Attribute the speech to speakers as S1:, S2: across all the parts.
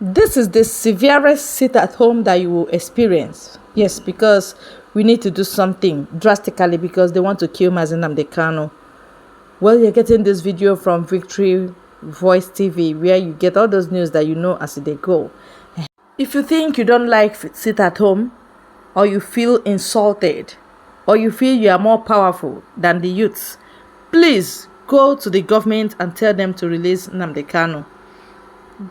S1: This is the severest sit at home that you will experience. Yes, because we need to do something drastically because they want to kill Mazi Nnamdi Kanu. Well, you're getting this video from Victory Voice TV where you get all those news that you know as they go. If you think you don't like sit at home, or you feel insulted, or you feel you are more powerful than the youths, please go to the government and tell them to release Nnamdi Kanu.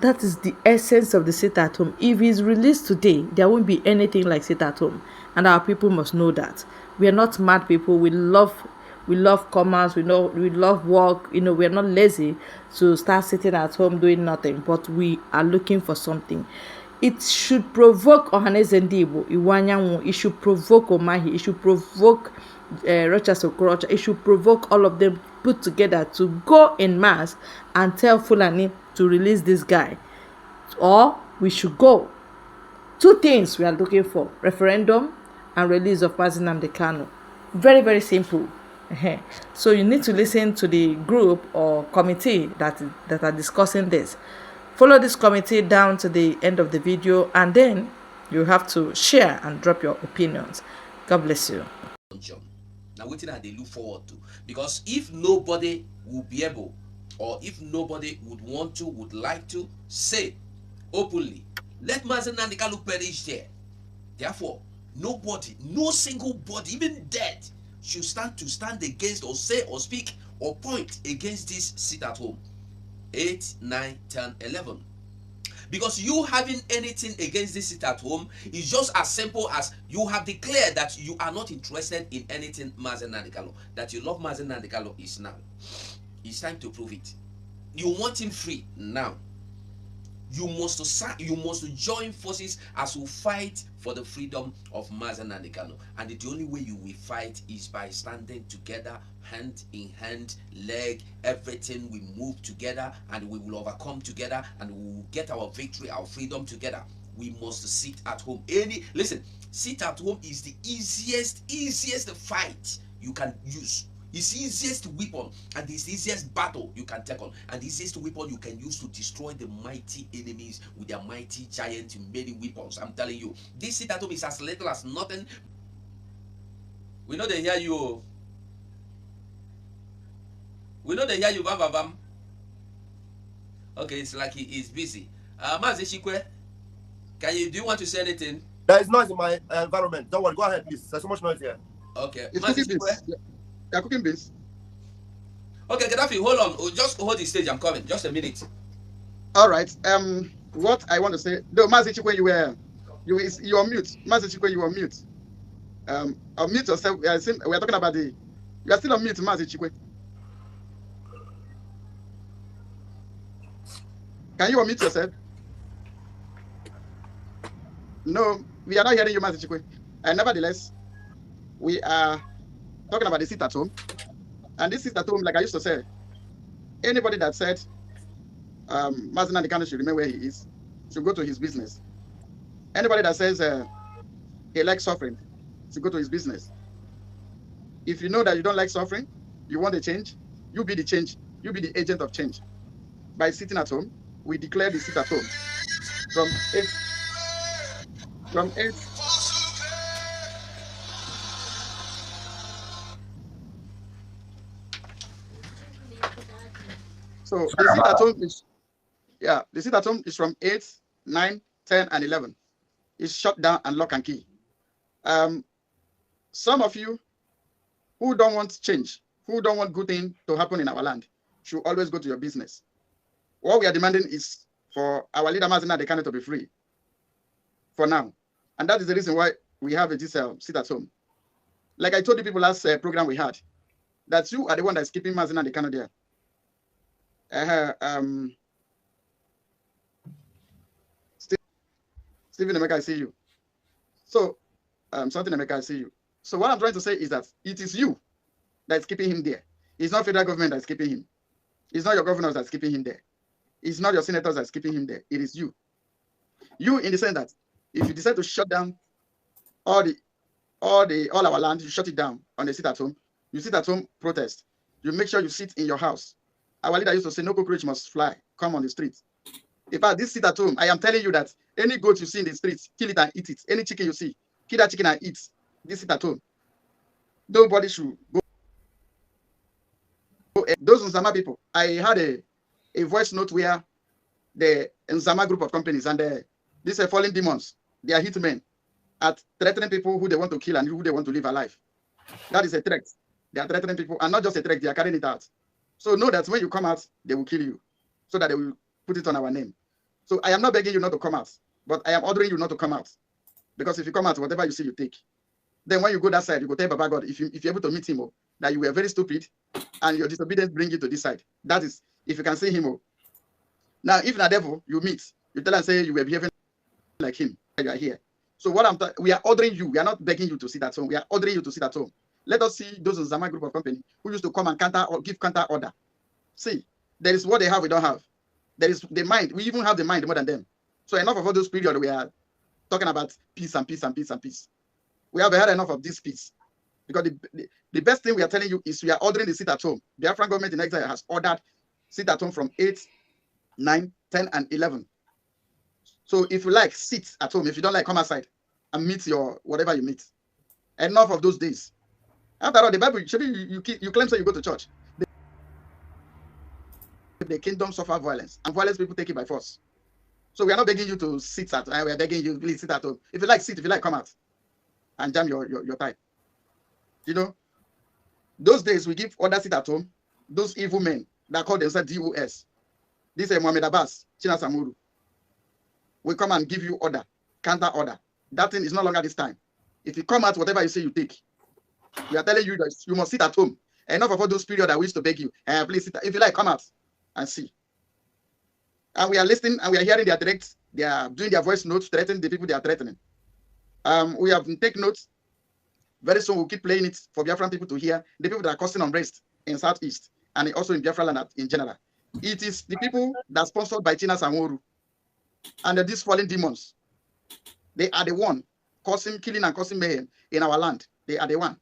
S1: That is the essence of the sit at home. If he's released today, there won't be anything like sit at home. And our people must know that. We are not mad people. We love commerce, we love work, we're not lazy to start sitting at home doing nothing, but we are looking for something. It should provoke Ohaneze Ndigbo, Iwanyanwu, it should provoke Omahi, it should provoke Rochas Okorocha, it should provoke all of them put together to go in mass and tell Fulani to release this guy. Or we should go. Two things we are looking for: referendum and release of Mazi Nnamdi Kanu. Very, very simple. So you need to listen to the group or committee that are discussing this. Follow this committee down to the end of the video, and then you have to share and drop your opinions. God bless you.
S2: Now waiting and they look forward to, because if nobody will be able, or if nobody would want to, would like to say openly, let Mazi Nnamdi Kanu perish there. Therefore, nobody, no single body, even dead, should stand against or say or speak or point against this sit at home. 8, 9, 10, 11. Because you having anything against this sit at home is just as simple as you have declared that you are not interested in anything Mazi Nnamdi Kanu. That you love Mazi Nnamdi Kanu is now. It's time to prove it. You want him free now. You must join forces as we fight for the freedom of Mazi Nnamdi Kanu. And the only way you will fight is by standing together, hand in hand, leg, everything. We move together and we will overcome together and we will get our victory, our freedom together. We must sit at home. Listen, sit at home is the easiest fight you can use. It's the easiest weapon and it's the easiest battle you can take on, and the easiest weapon you can use to destroy the mighty enemies with their mighty giant many weapons. I'm telling you, this sit at home is as little as nothing. We know they hear you. We know they hear you, bam. Okay, it's like he is busy. Mazi Shikwe, do you want to say anything?
S3: There is noise in my environment. Don't worry, go ahead, please. There's so much noise here.
S2: Okay,
S4: it's cooking beans. They're cooking beans.
S2: Okay, Gaddafi, hold on. Just hold the stage. I'm coming. Just a minute.
S4: All right. What I want to say, no, Mazi Chikwe, you are mute. Mazi Chikwe, you are mute. Unmute yourself. We are talking about you are still on mute, Mazi Chikwe. Can you unmute yourself? No, we are not hearing you, Mazi Chikwe. Nevertheless, we are talking about the sit at home. And this sit at home, like I used to say, anybody that said Mazi Nnamdi Kanu should remain where he is, should go to his business. Anybody that says he likes suffering, should go to his business. If you know that you don't like suffering, you want a change, you be the change, you be the agent of change. By sitting at home, we declare the sit at home from 8. So the sit at home is, the sit at home is from 8, 9, 10, and 11. It's shut down and lock and key. Some of you who don't want change, who don't want good thing to happen in our land, should always go to your business. What we are demanding is for our leader Mazi Nnamdi Kanu to be free for now. And that is the reason why we have this sit at home. Like I told the people last program we had, that you are the one that's keeping Mazi Nnamdi Kanu there. Stephen Emeka, I see you. So, something Emeka, I see you. So what I'm trying to say is that it is you that's keeping him there. It's not federal government that's keeping him. It's not your governors that's keeping him there. It's not your senators that's keeping him there. It is you. You, in the sense that if you decide to shut down all our land, you shut it down on the sit at home. You sit at home, protest. You make sure you sit in your house. Our leader used to say, no cockroach must fly, come on the street. In fact, this sit at home, I am telling you that any goat you see in the streets, kill it and eat it. Any chicken you see, kill that chicken and eat. This sit at home. Nobody should go. Those Nzama people, I had a voice note where the Nzama group of companies and these are fallen demons, they are hitmen at threatening people who they want to kill and who they want to leave alive. That is a threat. They are threatening people, and not just a threat, they are carrying it out. So know that when you come out, they will kill you, so that they will put it on our name. So I am not begging you not to come out, but I am ordering you not to come out. Because if you come out, whatever you see, you take. Then when you go that side, you go tell Baba God, if you're able to meet him, that you were very stupid, and your disobedience bring you to this side. That is, if you can see him. Now, if the devil you meet, you tell and say you were behaving like him, you are here. So what we are ordering you, we are not begging you to sit at home. We are ordering you to sit at home. Let us see those in Zama group of company who used to come and counter or give counter order. See, there is what they have, we don't have. There is the mind. We even have the mind more than them. So enough of all those periods we are talking about peace and peace and peace and peace. We have had enough of this peace. Because the best thing we are telling you is we are ordering the sit at home. The Biafran government in exile has ordered sit at home from 8, 9, 10, and 11. So if you like, sit at home. If you don't like, come outside and meet your whatever you meet. Enough of those days. After all, the Bible, you claim so you go to church. The kingdom suffer violence, and violence people take it by force. So we are not begging you to sit at home. We are begging you, please sit at home. If you like, sit. If you like, come out and jam your tie. You know, those days we give order sit at home. Those evil men that call themselves DOS. This is Mohammed Abbas, China Samuru. We come and give you order, counter order. That thing is no longer this time. If you come out, whatever you say, you take. We are telling you that you must sit at home. Enough of all those periods I wish to beg you. Please sit. If you like, come out and see. And we are listening and we are hearing their direct. They are doing their voice notes, threatening the people they are threatening. We have taken notes. Very soon we'll keep playing it for Biafran people to hear. The people that are causing unrest in Southeast and also in Biafra land in general. It is the people that are sponsored by China Samoru and these fallen demons. They are the one causing killing and causing mayhem in our land. They are the one.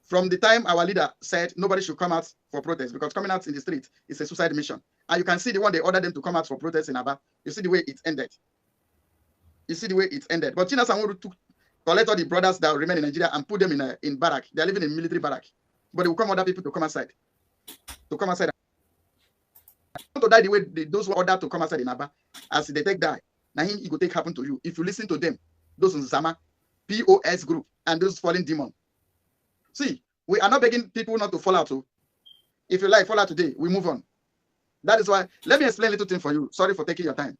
S4: From the time our leader said nobody should come out for protest because coming out in the street is a suicide mission. And you can see the one they ordered them to come out for protest in Aba. You see the way it ended. You see the way it ended. But China Samoru collect all the brothers that remain in Nigeria and put them in barrack. They are living in military barrack. But they will come other people to come outside. To come outside. To die the way those who ordered to come outside in Aba, as they take die, now it will take happen to you. If you listen to them, those in Zama, POS group, and those fallen demons. See, we are not begging people not to fall out. So if you like, fall out today, we move on. That is why, let me explain a little thing for you. Sorry for taking your time.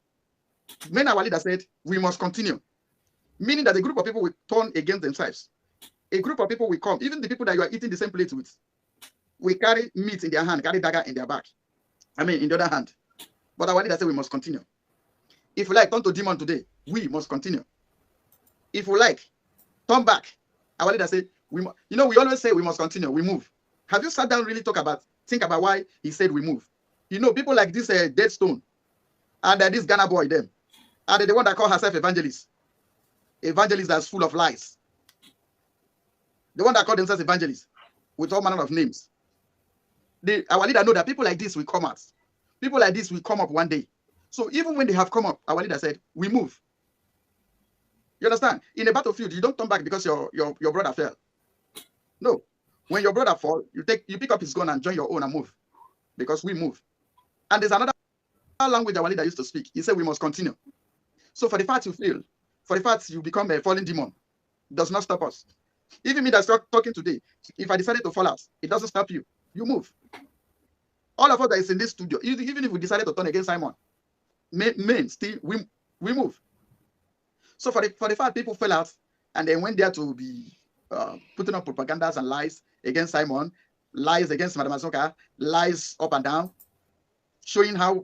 S4: When our leader said, we must continue, meaning that a group of people will turn against themselves. A group of people will come, even the people that you are eating the same plate with, will carry meat in their hand, carry dagger in their back. I mean, in the other hand. But our leader said we must continue. If you like, turn to demon today, we must continue. If you like, turn back. Our leader said, we always say we must continue, we move. Have you sat down really think about why he said we move? You know, people like this Dead Stone and this Ghana boy, them, and the one that call herself evangelist. Evangelist that's full of lies. The one that call themselves evangelist with all manner of names. Our leader know that people like this will come out. People like this will come up one day. So even when they have come up, our leader said, we move. You understand? In a battlefield, you don't turn back because your brother fell. No. When your brother fall, you pick up his gun and join your own and move. Because we move. And there's another language our leader used to speak. He said we must continue. So for the fact you fail, for the fact you become a fallen demon, does not stop us. Even me that's talking today, if I decided to fall out, it doesn't stop you. You move. All of us that is in this studio, even if we decided to turn against Simon, men still we move. So for the fact people fell out and they went there to be putting up propagandas and lies against Simon, lies against Madam Azoka, lies up and down, showing how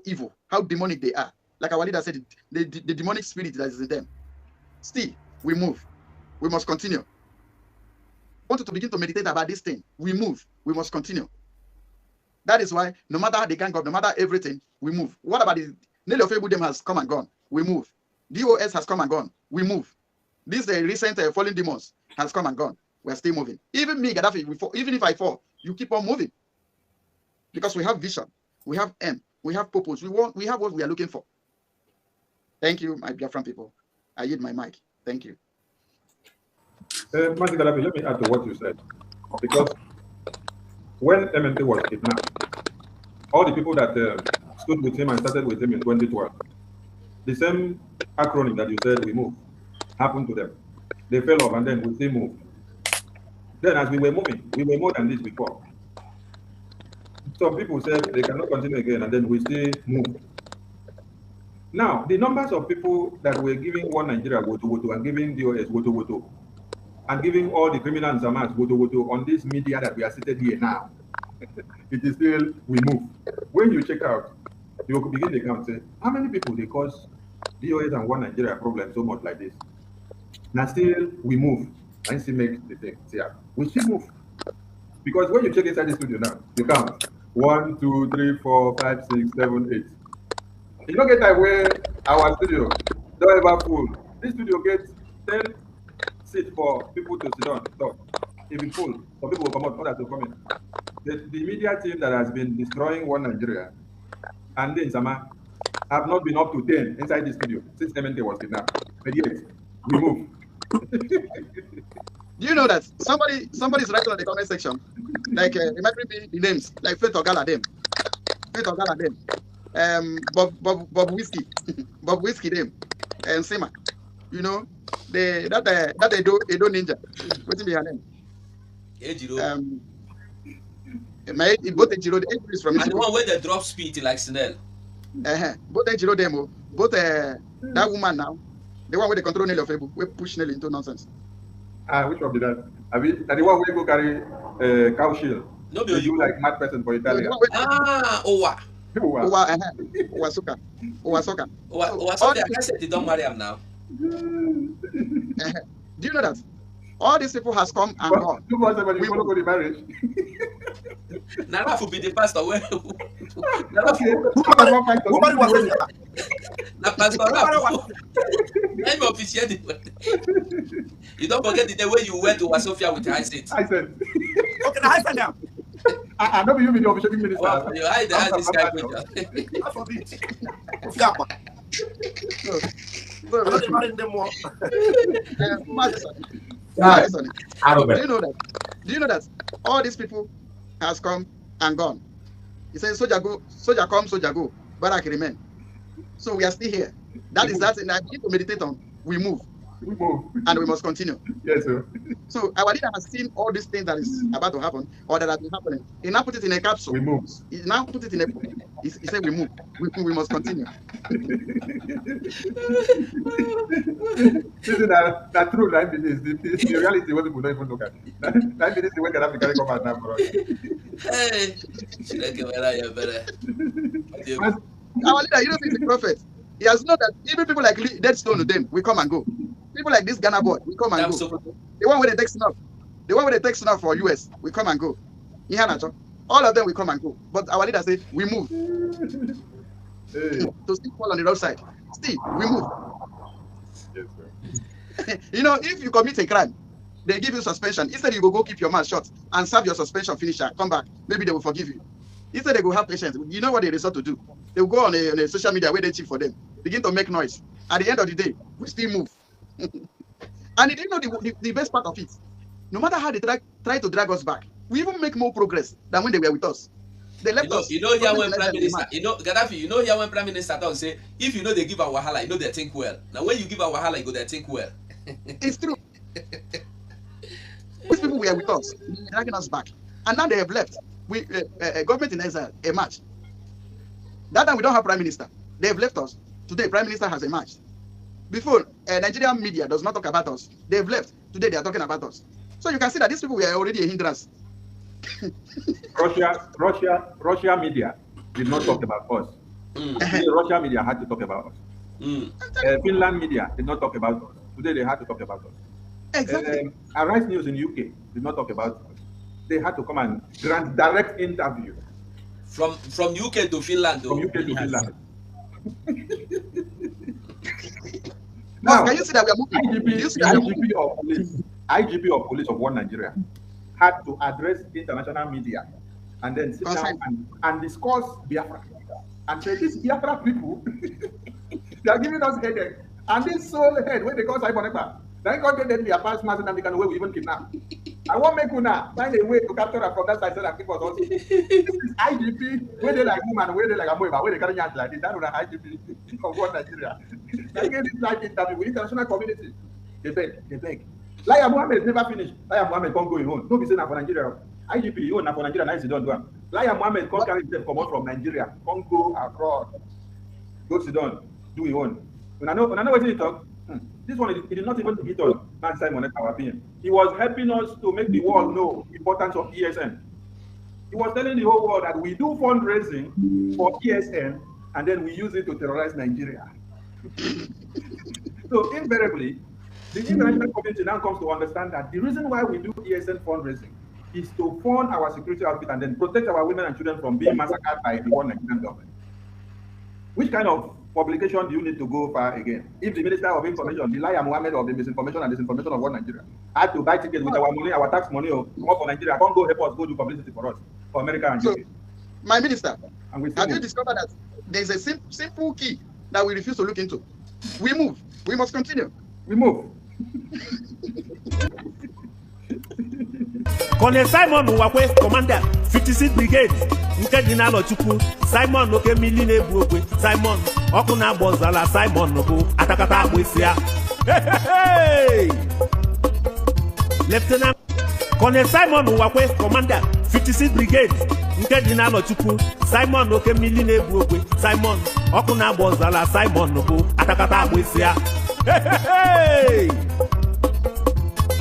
S4: evil, how demonic they are. Like our leader said, the demonic spirit that is in them. Still, we move. We must continue. Wanted to begin to meditate about this thing. We move. We must continue. That is why, no matter how they gang up, no matter everything, we move. What about the Nelly of Ebudem has come and gone? We move. DOS has come and gone. We move. This recent fallen demons has come and gone. We're still moving. Even me, Gaddafi, even if I fall, you keep on moving. Because we have vision. We have aim. We have purpose. We have what we are looking for. Thank you, my Biafran people. I yield my mic. Thank you.
S5: Martin Galabi, let me add to what you said. Because when MNK was kidnapped, all the people that stood with him and started with him in 2012, the same acronym that you said we move happened to them. They fell off and then we still moved. Then as we were moving, we were more than this before. Some people said they cannot continue again and then we still moved. Now, the numbers of people that were giving one Nigeria woto and giving DOS woto and giving all the criminals and Zamas woto on this media that we are seated here now, it is still we move. When you check out, you will begin to count, say, how many people they cause DOS and one Nigeria problem so much like this? Now still we move and still make the thing. See, we still move. Because when you check inside the studio now, you count 1, 2, 3, 4, 5, 6, 7, 8. You don't get that where our studio don't ever full. This studio gets 10 seats for people to sit down, talk. If it's full, some people will come out, others will come in. The media team that has been destroying one Nigeria and then Sama have not been up to 10 inside the studio since MNK was kidnapped. But yet, we move.
S4: Do you know that somebody's writing on the comment section, like remembering the names, like Faith Ogala them, Bob Whiskey, Bob Whiskey them, and Sima, you know, that they do ninja. What's in behind them? Both Ejiro, the Ejiro is from
S2: and the one where they drop speed like Snell.
S4: Both Ejiro demo, both that woman now, the one with the control Nelly of Ebu, we push Nelly into nonsense.
S5: Which one did that? I mean, the one where go carry cow shield.
S2: No,
S5: you like mad person for Italia.
S2: Owa.
S4: Owa Soka.
S2: I said they don't marry him now.
S4: Do you know that? All these people has come and gone.
S5: 2 months ago, you follow go the marriage.
S2: Nara will be the pastor.
S3: Nobody was
S2: Na pastor. Let me officiate it. You don't forget the day when you went to Wasofia with high seat.
S5: I said.
S3: Okay, now I said now.
S5: I know you be the officiating minister.
S2: Well, you hide this guy.
S3: That's what it. Gapa. I'm not marrying them more.
S4: Do you know that all these people has come and gone? He says, soldier come, soldier go, barrack remain. So we are still here. That is that, and I need to meditate on. We move. And we must continue.
S5: Yes, sir.
S4: So our leader has seen all these things that is about to happen or that have been happening. He now put it in a capsule.
S5: We move.
S4: He now put it in a. He said, "We move. We must continue."
S5: This is that true. That is the reality. What people don't even look at. That is the way that carry come out now for us.
S2: Hey,
S4: Our leader, you know, he's a prophet. He has known that even people like Dead Stone to them, we come and go. People like this Ghana boy, we come and go. The one with the text enough for US, we come and go. All of them we come and go. But our leader said, we move. To still fall on the roadside. Still, we move.
S5: Yes, sir.
S4: You know, if you commit a crime, they give you suspension. Instead, you go keep your mouth shut and serve your suspension, finish and come back. Maybe they will forgive you. Instead, they go have patience. You know what they resort to do? They will go on a social media where they cheap for them, begin to make noise. At the end of the day, we still move. And you know the best part of it? No matter how they try to drag us back, we even make more progress than when they were with us. They left us.
S2: You know here when Prime Minister, Gaddafi, you know here when Prime Minister don't say, if you know they give a wahala, you know they think well. Now when you give a wahala, you go they think well.
S4: It's true. These people were with us, dragging us back. And now they have left. We government in exile emerged. That time we don't have prime minister. They have left us. Today, prime minister has emerged. Before, Nigerian media does not talk about us. They have left. Today, they are talking about us. So you can see that these people were already a hindrance.
S5: Russia media did not talk about us. Russia media had to talk about us. Finland media did not talk about us. Today, they had to talk about us.
S4: Exactly.
S5: Arise News in UK did not talk about us. They had to come and grant direct interview.
S2: From UK to Finland.
S5: From UK to Finland.
S4: Now, can you see that we are moving?
S5: IGP of police of one Nigeria had to address international media and then sit down and discuss Biafra. and say, these Biafra people, they are giving us headache. And this sole head, when they call Simon Ekpa, then God get them their past master and they can we even kidnap. I want make una find a way to capture her from that side so that people also. This is IGP, where they like woman, where they like a boy, where they carry out like this. That was IGP of one Nigeria. They get this live interview with international community. They beg. Like Mohammed never finished. Like Mohammed can't go in home. Don't be saying that for Nigeria. IGP, you own for Nigeria, nice you don't do it. Like Mohammed can't carry himself come out from Nigeria. Can't go abroad. Go sit down, do your own. When I know what he talk, this one it did not even hit on man Simon our opinion. He was helping us to make the world know the importance of ESN. He was telling the whole world that we do fundraising for ESN and then we use it to terrorize Nigeria. So invariably, the international community now comes to understand that the reason why we do ESN fundraising is to fund our security outfit and then protect our women and children from being massacred by the one Nigerian government. Which kind of publication do you need to go far again? If the Minister of Information, the liar Mohammed of the misinformation and disinformation of one Nigeria, had to buy tickets with our money, our tax money, or come up for Nigeria, can't go help us go do publicity for us, for America and UK.
S4: My minister, have you
S5: move.
S4: discovered that there's a simple key that we refuse to look into? We move. We must continue.
S5: We move.
S6: Colonel Simon Wakwe, Commander, 56 Brigade, Nkejina Lochukwu, Simon Oke Mili na-ebu okwe, Simon, ọkụ na-agba ọzala, Simon Obo, atakata agbụsịa. Hey! Lieutenant Colonel Simon Wakwe, Commander, 56 Brigade, Nkejina Lochukwu, Simon Oke Mili na-ebu okwe, Simon, ọkụ na-agba ọzala, Simon Obo, atakata agbụsịa. Hey!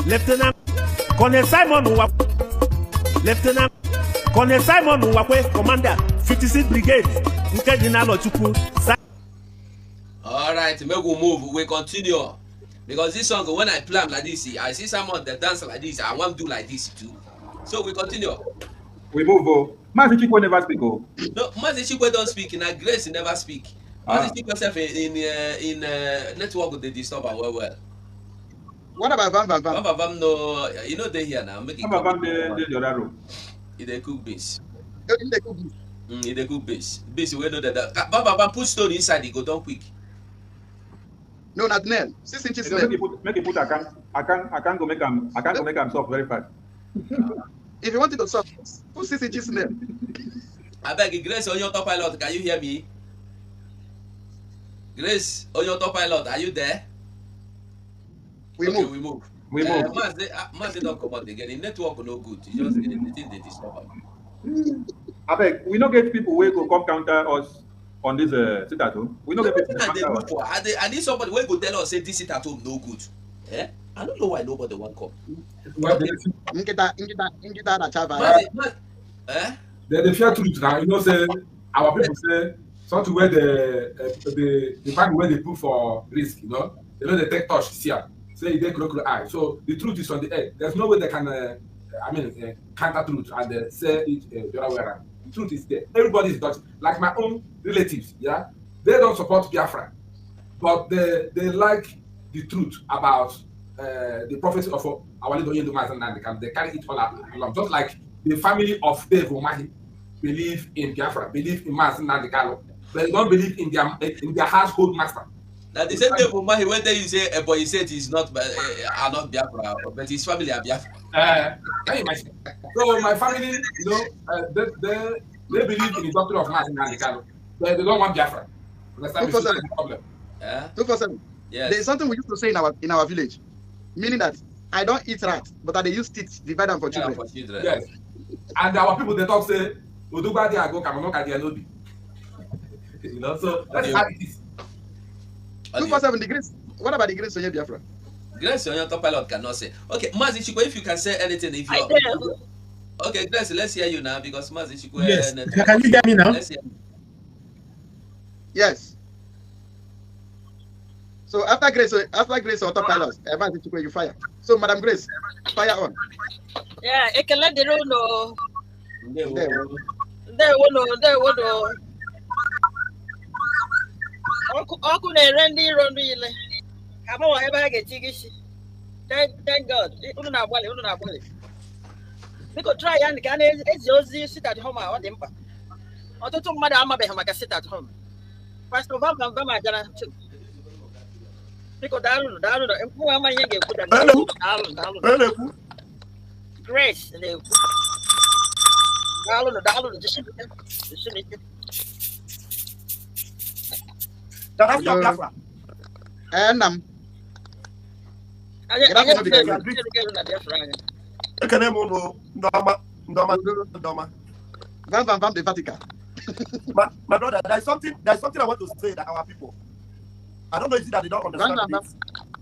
S6: Lieutenant Colonel Simon Wakwe, Lieutenant Colonel Simon Wakwe, Commander, 56 Brigade, Nkejina Lochukwu.
S2: All right, we will move. We continue because this song, when I play like this, I see someone that dance like this. I want to do like this too. So we continue.
S5: We move. Mazi Chikwe never speak. Oh.
S2: No, Mazi Chikwe don't speak. Now Grace never speak. Mazi Chikwe self in network they disturb her well.
S4: What about Van?
S2: Vam no, you know they here now. Making
S5: Van the other room.
S2: In the cook base.
S4: In the cook base.
S2: In the cook base. Base we know that. Vam put stone inside. It go down quick.
S4: No, not nail. 6 inches
S5: nail.
S4: nail.
S5: Make it put. I can't go make them. I can't go make them soft very fast.
S4: If you want it to soft, put 6 inches nail.
S2: I beg Grace on your top pilot. Can you hear me? Grace on your top pilot. Are you there?
S4: We
S2: okay,
S4: move.
S2: We move.
S5: We move.
S2: Mazi don't come out again. The network no good. It's just the thing they disturb.
S5: I beg. We don't get people who go come counter us on this sit at home. We don't get people.
S2: I need somebody who go tell us say this sit at home no good. Eh? I don't know why nobody want come.
S7: The fair truth now, you know, say our people say something where the fact where they put for risk, you know, they take touch here. Say they crocodile eye. So the truth is on the edge. There's no way they can, counter truth and say it the other way around. The truth is there. Everybody is Dutch. Like my own relatives, yeah, they don't support Biafra, but they like the truth about the prophecy of our leader and they carry it all along. Just like the family of Dave Umahi believe in Biafra, believe in Mazen Nandikalo, but they don't believe in their household master.
S2: Now the same Dave Umahi, when they say, but he said he's not Biafra, but his family are Biafra.
S7: Can you imagine? So my family, you know, they believe in the doctrine of Mazen Nandikalo, but they don't want Biafra. That's the problem.
S4: 247.
S2: Yes.
S4: There is something we used to say in our village, meaning that I don't eat rat, but I use teeth, divide them for children.
S7: Yes. And our people they talk say, Odubadi ago Kamanoka Dianobi. You know, so that's how it is.
S4: 247 degrees. What about the grace on your Biafra?
S2: Grace on your top pilot cannot say. Okay, Mazi Chikwe, if you can say anything, if you okay, Grace, let's hear you now because Mazi Chikwe.
S8: Yes. Can you hear me now?
S2: Let's hear you.
S4: Yes. So after Grace autopilot, Mazi Chikwe, you fire. So Madam Grace, fire on.
S9: Yeah, I can let the room know. There would Uncle Randy Ronile. How about I get Jigishi? Thank God. We could try and can it's Josie sit at home or Dimpa. ọtụtụ mmadụ amabeghị maka sit at home. Pastor Vam agara biko daalụ mkpụrụ ama ihe ga-ekwu daalụ Grace na-ekwu daalụ jisimike
S3: Biafra.
S4: Nam.
S3: Ekene m ụnụ ndọma.
S4: Vam the Vatican.
S3: My brother, there's something I want to say that our people, I don't know, is it that they don't understand this?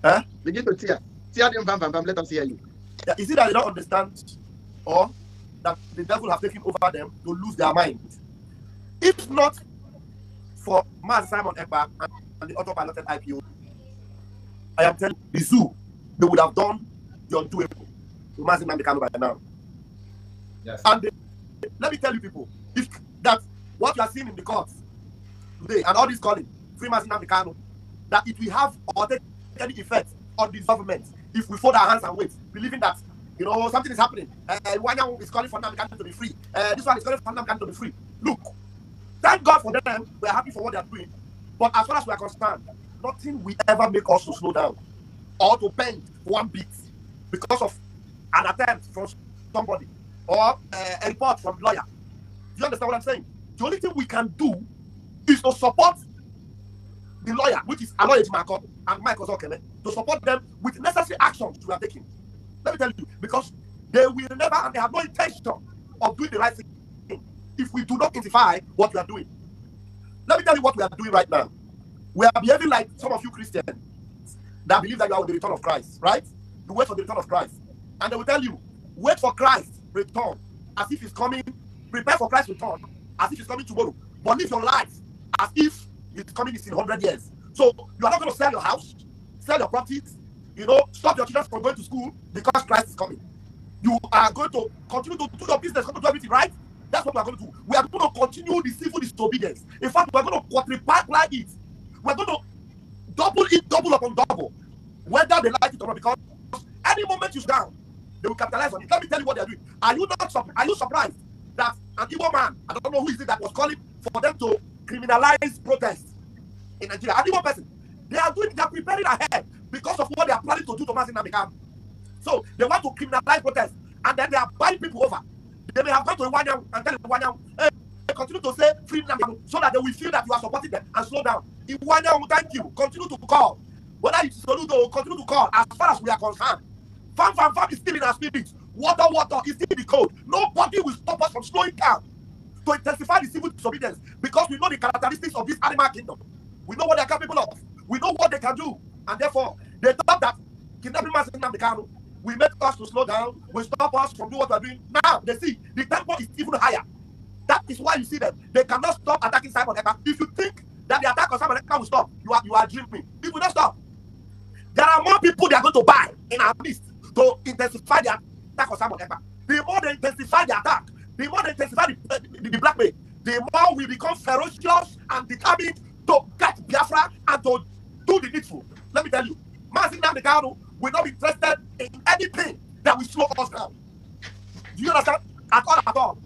S3: Huh?
S4: Begin to tear. Tear them, Vam, let us hear you.
S3: Yeah, is it that they don't understand, or that the devil have taken over them to lose their mind? If not for Master Simon Ekpa and the autopiloted IPO, I am telling you, the zoo, they would have done the undoable to Master Simon by now.
S7: Yes.
S3: And let me tell you people, if that what you are seeing in the courts today and all this calling, free Master Simon, that it will have or take any effect on this government if we fold our hands and wait, believing that something is happening. One is calling for Namdekan to be free. This one is calling for Namdekan to be free. Look, thank God for them. We are happy for what they are doing. But as far as we are concerned, nothing will ever make us to slow down or to bend one bit because of an attempt from somebody or a report from the lawyer. Do you understand what I'm saying? The only thing we can do is to support the lawyer, which is Aloy Ejimakor and Michael Zokele, to support them with necessary actions we are taking. Let me tell you, because they will never and they have no intention of doing the right thing if we do not intensify what we are doing. Let me tell you what we are doing right now. We are behaving like some of you Christians that believe that you are on the return of Christ, right? You wait for the return of Christ. And they will tell you, wait for Christ's return as if he's coming, prepare for Christ's return as if he's coming tomorrow. But live your life as if it's coming in 100 years. So you are not going to sell your house, sell your properties, stop your children from going to school because Christ is coming. You are going to continue to do your business, continue to do everything, right? That's what we are going to do. We are going to continue the civil disobedience. In fact, we are going to quadruply it. We are going to double it, double upon double, whether they like it or not, because any moment you down, they will capitalize on it. Let me tell you what they are doing. Are you surprised that an Igbo man, I don't know who is it, that was calling for them to criminalize protests in Nigeria? An Igbo person. They are preparing ahead because of what they are planning to do to Mazi Nnamdi Kanu. So they want to criminalize protests, and then they are buying people over. They may have gone to Iwanyang and tell Iwanyang, hey, continue to say free Nnamdi Kanu, so that they will feel that you are supporting them and slow down. Iwanyang, thank you. Continue to call. Whether it's Soludo, continue to call. As far as we are concerned, Fam is still in our spirit. Water is still in the code. Nobody will stop us from slowing down to intensify the civil disobedience, because we know the characteristics of this animal kingdom. We know what they are capable of. We know what they can do. And therefore, they thought that kidnapping Mazi Nnamdi Kanu will make us to slow down, will stop us from doing what we are doing. Now, they see the tempo is even higher. That is why you see them. They cannot stop attacking Simon Ekpa. If you think that the attack on Simon Ekpa will stop, you are dreaming. It will not stop. There are more people they are going to buy in our midst to intensify the attack on Simon Ekpa. The more they intensify the attack, the more they intensify the blackmail, the more we become ferocious and determined to get Biafra and to do the needful. Let me tell you, Mazi Nnamdi Kanu will not be interested in anything that will slow us down. Do you understand? At all.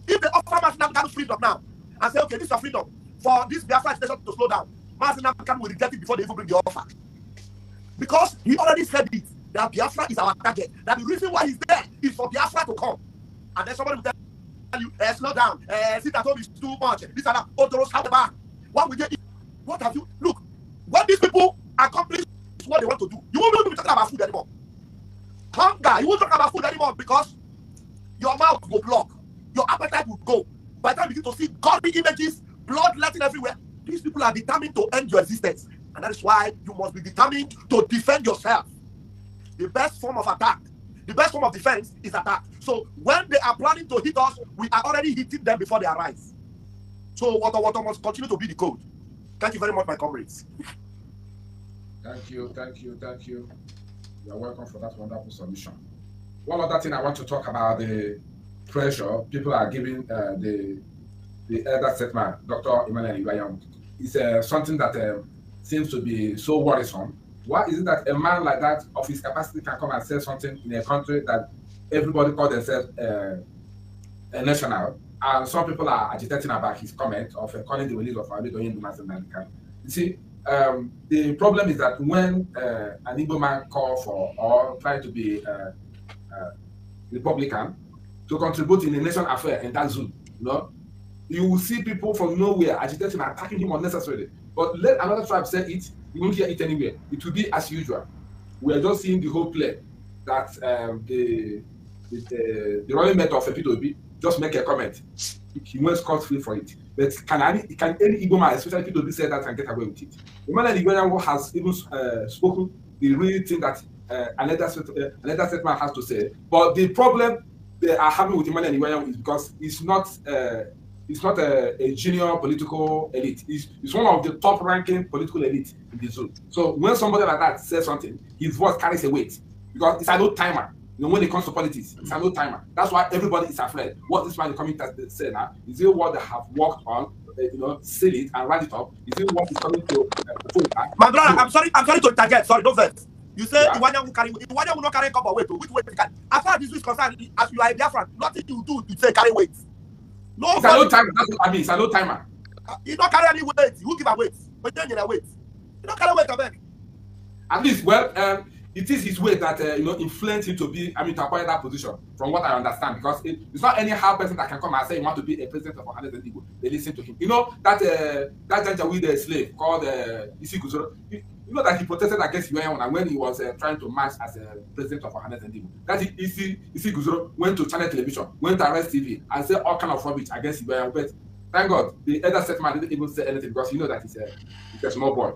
S3: If they offer Mazi Nnamdi Kanu freedom now and say, okay, this is your freedom for this Biafra station to slow down, Mazi Nnamdi Kanu will reject it before they even bring the offer. Because he already said it, that Biafra is our target. That the reason why he's there is for Biafra to come. And then somebody will tell you, slow down, sit at home is too much, this and that, Otoros, how the back. What will they eat? What have you? Look, when these people accomplish what they want to do, you won't be talking about food anymore. Hunger, you won't talk about food anymore because your mouth will block, your appetite will go. By the time you begin to see godly images, blood letting everywhere, these people are determined to end your existence. And that is why you must be determined to defend yourself. The best form of attack, the best form of defense is attack. So when they are planning to hit us, we are already hitting them before they arise. So water must continue to be the code. Thank you very much, my comrades.
S7: Thank you. You are welcome for that wonderful submission. One other thing I want to talk about, the pressure people are giving the elder statesman, Dr. Emmanuel Ibayam, is something that seems to be so worrisome. Why is it that a man like that, of his capacity, can come and say something in a country that everybody calls themselves a national, And some people are agitating about his comment of calling the release of Adedoyin Dumasin Nandikano. You see, the problem is that when an Igbo man call for or try to be Republican to contribute in a nation affair in that zone, you will see people from nowhere agitating and attacking him unnecessarily. But let another tribe say it, you won't hear it anywhere. It will be as usual. We are just seeing the whole play that the running mate of P2B just make a comment. He went scot-free for it. But can any Igbo man, especially P2B, say that and get away with it? The man in Igbo has even spoken the real thing that another statement has to say. But the problem they are having with Emmanuel Igbo is because it's not a junior political elite. It's one of the top-ranking political elite in the zone. So when somebody like that says something, his voice carries a weight because it's a no timer. When it comes to politics, it's a no timer. That's why everybody is afraid. What this man is coming to say now is it what they have worked on, seal it and write it up. Is it what is coming to
S3: my brother? I'm sorry to interject. Sorry, don't vex. You say Iwanya will not carry cup of weight. Which weight you can? As far as this is concerned, as you are a Biafran, nothing you do to say carry weight. No,
S7: it's a no timer. That's what I mean. It's a no timer.
S3: You don't carry any weight. You give a weight, but then you weight. You don't carry weight, I beg.
S7: At least, well, it is his weight that influenced him to acquire that position. From what I understand, because it's not any hard person that can come and say he want to be a president of Ohaneze Ndigbo. They listen to him. That Janjaweed slave called Isi Guzoro. You know that he protested against Iwanya when he was trying to march as a president of Ohaneze Ndigbo. That Isi Guzoro went to channel television, went to Arrest TV, and said all kind of rubbish against Iwanya. But thank God, the elder statesman didn't even say anything because you know that he's a small boy.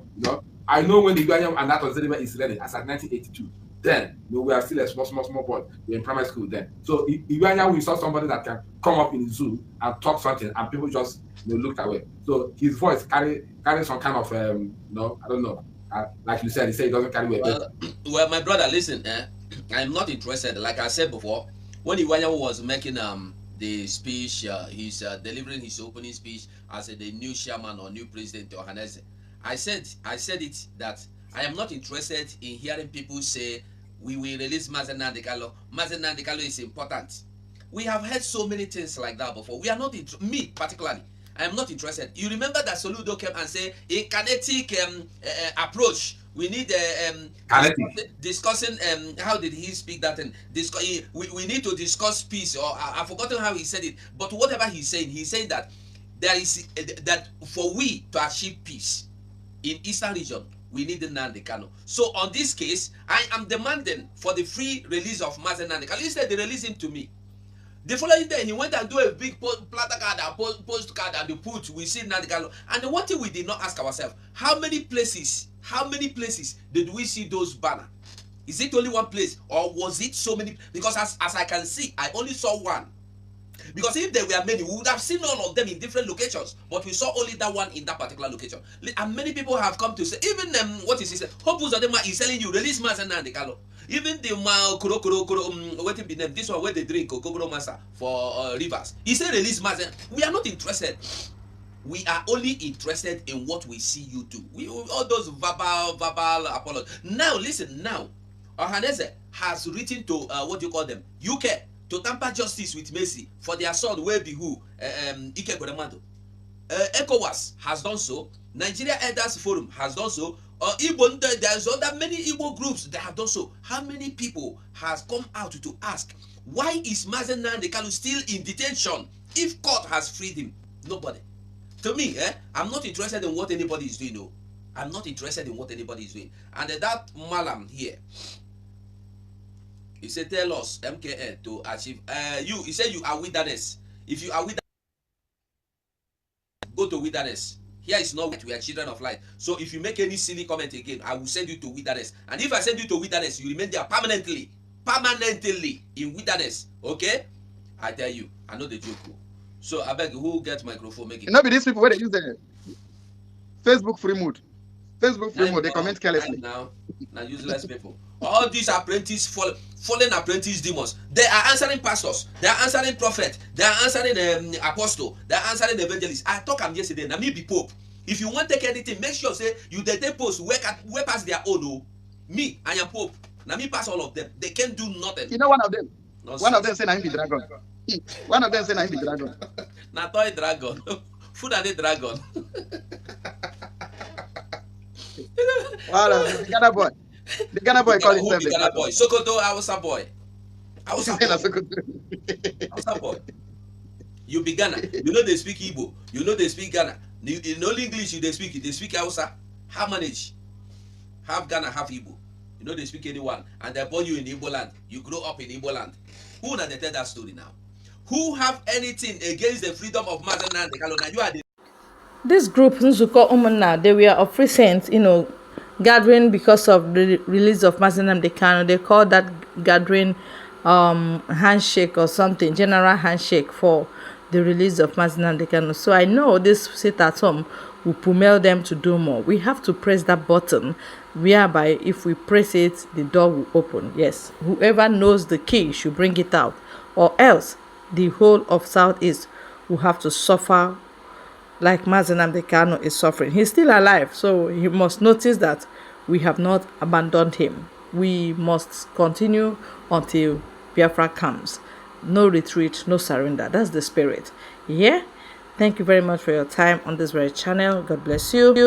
S7: I know when Iwanya and that was is learning as at 1982. Then we are still a small boy. We're in primary school then. So Iwanya, we saw somebody that can come up in the zoo and talk something, and people just looked away. So his voice carry some kind of I don't know. Like you said, he said he doesn't carry weight.
S2: Well, my brother, listen. I'm not interested. Like I said before, when Iwanya was making the speech, he's delivering his opening speech as the new chairman or new president of Ohaneze. I said it that I am not interested in hearing people say we will release Mazen Nandikalo. Mazen Nandikalo is important. We have heard so many things like that before. We are not me particularly. I am not interested. You remember that Soludo came and said a kinetic approach. We need discussing how did he speak that and we need to discuss peace, or I've forgotten how he said it, but whatever he's saying that there is that for we to achieve peace in Eastern region, we need the Nandikano. So on this case, I am demanding for the free release of Mazen Nandikano. Instead, they release him to me. The following day, he went and do a big placard and postcard and the put, we see Nandikano. And the one thing we did not ask ourselves, how many places did we see those banners? Is it only one place or was it so many? Because as I can see, I only saw one. Because if there were many, we would have seen all of them in different locations. But we saw only that one in that particular location. And many people have come to say, even what is he saying? Hope Uzodema is telling you, release Mazen Nandikalo. Even the waiting be named, this one where they drink Kokoro Masa for rivers. He said release Mazen. We are not interested. We are only interested in what we see you do. All those verbal apologies. Now listen, Ohaneze has written to what do you call them? UK. To tamper justice with Messi for their son where be who Ike Gweremado. ECOWAS has done so. Nigeria Elders Forum has done so. There's other many Igbo groups that have done so. How many people has come out to ask why is Mazen Nandikalo still in detention if court has freed him? Nobody. To me, I'm not interested in what anybody is doing. No, I'm not interested in what anybody is doing. And that Malam here. He said, tell us, MKN, to achieve. He said you are wilderness. If you are wilderness, go to wilderness. Here is not what we are children of light. So if you make any silly comment again, I will send you to wilderness. And if I send you to wilderness, you remain there permanently in wilderness. Okay? I tell you, I know the joke. So I beg who get microphone, make it.
S4: Not be these people where they use the Facebook free mood. Facebook free mode, they comment carelessly.
S2: Now useless people. All these apprentice, fallen apprentice demons, they are answering pastors, they are answering prophet, they are answering apostle, they are answering evangelist. I talk am yesterday, na me be pope. If you want to take anything, make sure say you they post where pass their own. Oh. Me, I am pope. Na me pass all of them. They can't do nothing.
S4: You know one of them.
S2: Nonsense.
S4: One of them say na him be dragon. One of them say, I'm the dragon.
S2: Na toy dragon. Food and the dragon.
S4: Well, the Ghana boy. The Ghana boy call
S2: Who
S4: himself
S2: be
S4: the
S2: Ghana
S4: dragon.
S2: boy? Sokoto Hausa boy. Hausa
S4: Say na
S2: boy.
S4: Sokoto.
S2: Hausa boy. You be Ghana. You know they speak Igbo. You know they speak Ghana. In only English you they speak Hausa. How manage? Half Ghana, half Igbo. You know they speak anyone. And they born you in Igbo land. You grow up in Igbo land. Who na they tell that story now? Who have anything against the freedom of Mazen and the Kalona? You are the
S1: This group, Nzuko Umuna, they were of recent, gathering because of the release of Mazen Dekano. They call that gathering handshake or something, general handshake for the release of Mazen Dekano. So I know this sit at home will pummel them to do more. We have to press that button whereby if we press it, the door will open. Yes, whoever knows the key should bring it out, or else the whole of Southeast will have to suffer like Mazen Dekano is suffering. He's still alive, so he must notice that we have not abandoned him. We must continue until Biafra comes. No retreat, no surrender. That's the spirit. Yeah? Thank you very much for your time on this very channel. God bless you.